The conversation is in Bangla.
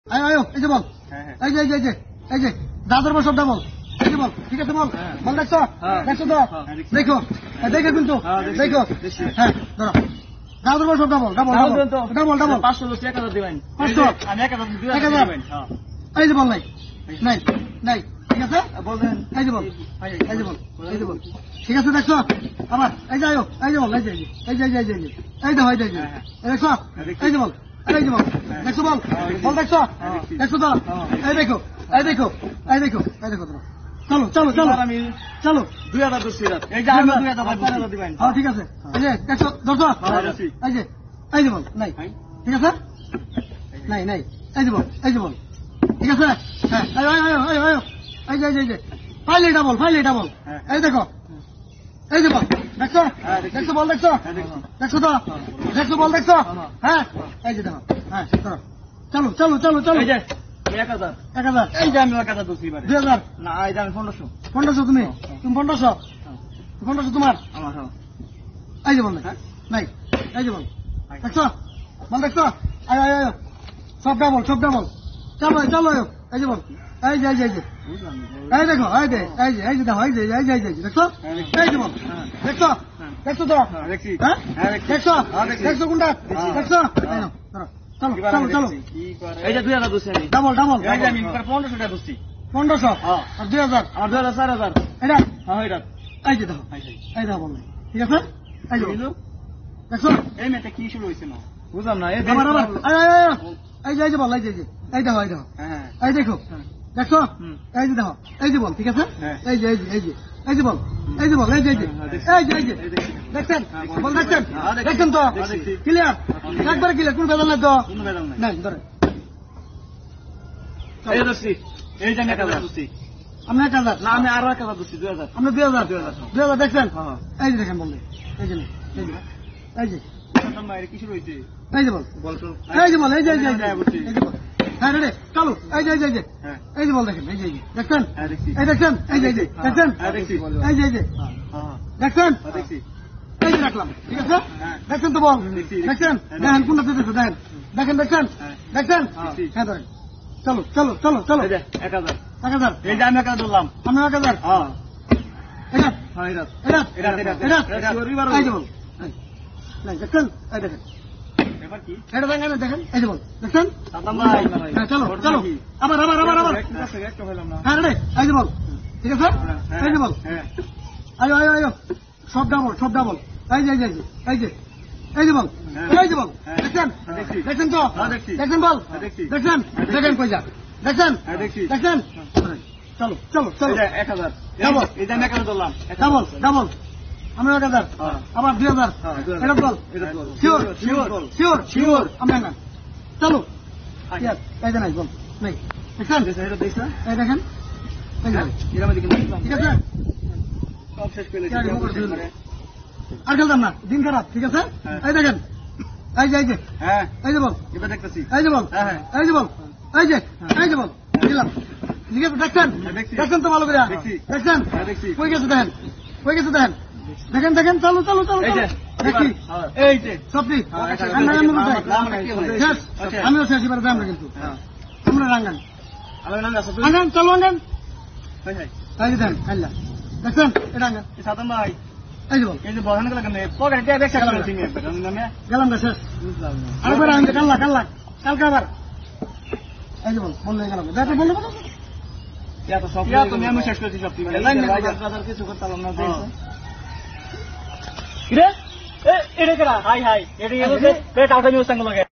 আয়ো আয়ো এই যে বল এই যে এই যে এই যে এই যে দাদর বল শব্দ বল এই যে বল ঠিক আছে বল বল দেখছো দেখছো তো দেখো দেখো কিন্তু দেখো হ্যাঁ ধরো দাদর বল শব্দ বল ডাবল ডাবল ডাবল 500 লোক 1000 দিবেন 500 আমি 1000 দিবেন হ্যাঁ এই যে বল নাই নাই নাই ঠিক আছে বলেন এই যে বল এই যে বল এই যে বল ঠিক আছে দেখছো আবার এই যে আয়ো এই যে বল এই যে এই যে এই যে এই দেখো এই যে দেখছো এই যে বল এই যে বল দেখছো বল বল দেখছো দেখছো তো এই দেখো এই দেখো এই দেখো এই দেখো চলো চলো চলো আমি চলো 2000 দছি রাত এই যে আমি 2000 দিবেন হ্যাঁ ঠিক আছে এই যে দেখছো ধরছো এই যে বল নাই ঠিক আছে নাই নাই এই যে বল ঠিক আছে হ্যাঁ আয়ো আয়ো আয়ো আয়ো এই যে এই যে ফাইল এটা বল এই দেখো এই যে বল দেখছো দেখছো বল দেখছো দেখছো তো দেখছো বল দেখছো হ্যাঁ এই যে দেখো হ্যাঁ চলো চলো চলো চলো এই যে 1000 এই যে আমি 1000 দছি এবারে 2000 না এই যে আমি 1500 1500 তুমি 1500 তোমার আমার হ্যাঁ এই যে বল নাই এই যে বল দেখছো বল দেখছো আয়ো আয়ো আয়ো সব ডাবল চলো চলো এই যে বল এই যে এই যে এই দেখো এই যে এই যে দেখো এই যে এই যে দেখছো এই যে বল দেখছো দেখছো তো দেখছি হ্যাঁ দেখছো দেখছো কোনটা দেখছো চলো চলো চলো এই যে 2000 দছি আমি ডাবল এই যে আমি 1500 টাকা দছি 1500 হ্যাঁ আর 2000 আমার 2000 4000 এটা হ্যাঁ এটা এই যে দেখো এই দেখো বল ঠিক আছে এই যে দেখছো এই মেতে কি শুরু হইছে না বুঝলাম না এই আবার এই যে বল এই যে এই দেখো হ্যাঁ এই দেখো দেখছো এই যে দেখো এই যে বল ঠিক আছে এই যে এই যে বল এই যে বল এই যে দেখছেন বল দেখছেন তো ক্লিয়ার একবার ক্লিয়ার কোন বেদনা তো না ধরে এই দছি এই যে 1000 দছি আমি 1000 না আমি আরো 1000 দছি 2000 আপনি 2000 দেখছেন এই যে দেখেন বললে এই যে এই যে কি শুরু হইছে এই যে বল এই যে বল এই যে বল হ্যাঁ রে চলো এই যে এই যে বল দেখেন এই যে দেখছেন এই দেখছেন এই যে দেখছেন এই যে দেখছেন এই যে রাখলাম ঠিক আছে দেখছেন তো বল দেখছেন দেখেন কোনটা দেখেন দেখছেন হ্যাঁ ধরেন চলো চলো চলো চলো 1000 এই যে আমি 1000 ধরলাম আমি 1000 হ্যাঁ এটা এটা এই যে বল নাই দেখছেন এই দেখেন এবার কি এটা দেখেন এই যে বল দেখছেন সাতাম ভাই হ্যাঁ চলো চলো আবার একটা হইলাম না হ্যাঁ রে এই যে বল ঠিক আছে এই যে বল আয়ো আয়ো আয়ো সব ডাবল এই যে এই যে বল দেখছেন তো দেখছেন বল দেখেন কই যা দেখছেন চলো চলো চলো 1000 ডাবল এই যে আমি 1000 ধরলাম ডাবল আমি 1000 আবার 2000 এটা বল শিওর আমরা না চলো এই যে নাই বল নাই দেখেন এই দেখেন ঠিক আছে সব শেষ করে আর খেলতাম না দিন খারাপ ঠিক আছে এই দেখেন এই যে হ্যাঁ এই যে বল এবার দেখতেছি এই যে বল এই যে বল এই যে বল দিলাম ঠিক আছে দেখছেন তো ভালো করে দেখছেন কই গেছে দেখেন চলো দেখি এই যে সবটি আমিও শেষ এবার আমরা কিন্তু আমরা রাঙ্গান চলো আঙ্গান এই যে দেন আল্লাহ দেখছেন এটা আঙ্গান সাতাম ভাই এই যে বল এই যে বহান গেল কেন পকেটে দেখছ গেল সিঙ্গে গেলাম না শেষ আরেকবার আনতে কালকে আবার এই যে বল হয়ে গেলাম দেখো বললো তুমি আমি শেষ করেছি সব কিছু করতাম না এটা হাই এটা কালকে নিউজ লাগে